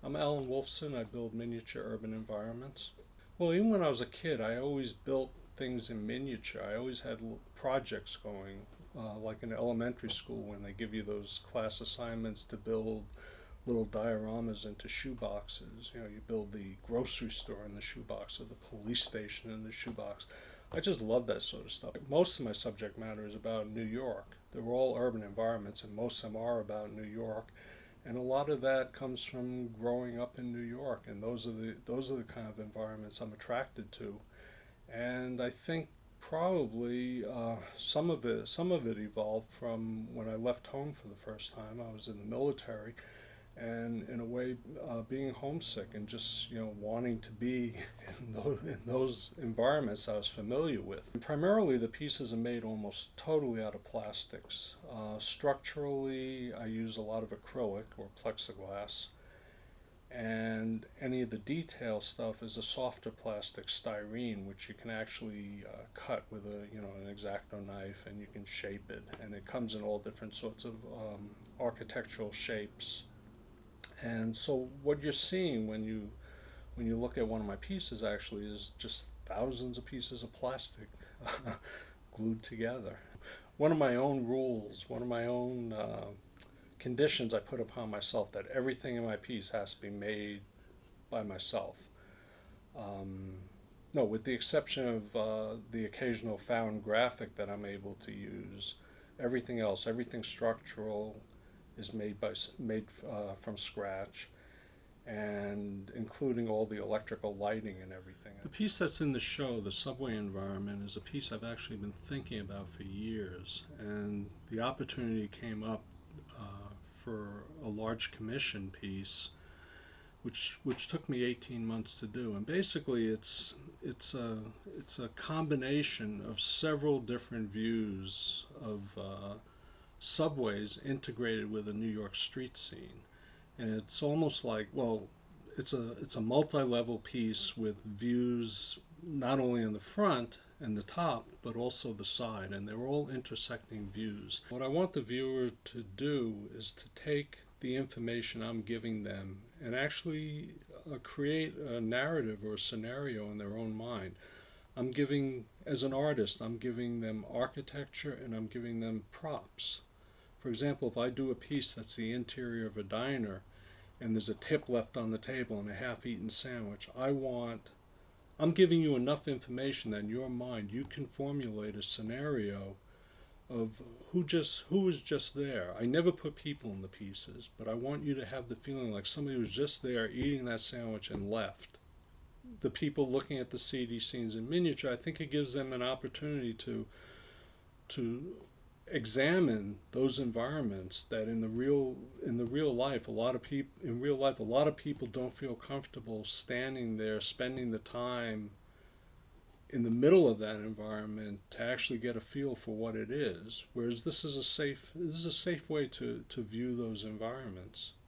I'm Alan Wolfson. I build miniature urban environments. Well, even when I was a kid, I always built things in miniature. I always had projects going, like in elementary school when they give you those class assignments to build little dioramas into shoe boxes. You know, you build the grocery store in the shoebox or the police station in the shoebox. I just love that sort of stuff. Most of my subject matter is about New York. They're all urban environments, and most of them are about New York. And a lot of that comes from growing up in New York, and those are the kind of environments I'm attracted to. And I think probably some of it evolved from when I left home for the first time. I was in the military, and in a way, being homesick and just wanting to be in those environments I was familiar with. And primarily, the pieces are made almost totally out of plastics. Structurally, I use a lot of acrylic or plexiglass, and any of the detail stuff is a softer plastic styrene, which you can actually cut with an X-Acto knife, and you can shape it, and it comes in all different sorts of architectural shapes. And so what you're seeing when you look at one of my pieces actually is just thousands of pieces of plastic glued together. One of my own rules, one of my own conditions I put upon myself, that everything in my piece has to be made by myself. Um, no, with the exception of the occasional found graphic that I'm able to use, everything else, everything structural, is made from scratch, and including all the electrical lighting and everything. The piece that's in the show, the subway environment, is a piece I've actually been thinking about for years, and the opportunity came up for a large commission piece, which took me 18 months to do. And basically, it's a combination of several different views of subways integrated with a New York street scene. And it's almost like, well, it's a multi-level piece with views not only in the front and the top, but also the side, and they're all intersecting views. What I want the viewer to do is to take the information I'm giving them and actually create a narrative or a scenario in their own mind. As an artist, I'm giving them architecture and I'm giving them props. For example, if I do a piece that's the interior of a diner and there's a tip left on the table and a half-eaten sandwich, I'm giving you enough information that in your mind you can formulate a scenario of who was just there. I never put people in the pieces, but I want you to have the feeling like somebody was just there eating that sandwich and left. The people looking at the CD scenes in miniature, I think it gives them an opportunity to examine those environments that in the real life a lot of people don't feel comfortable standing there spending the time in the middle of that environment to actually get a feel for what it is, whereas this is a safe way to view those environments.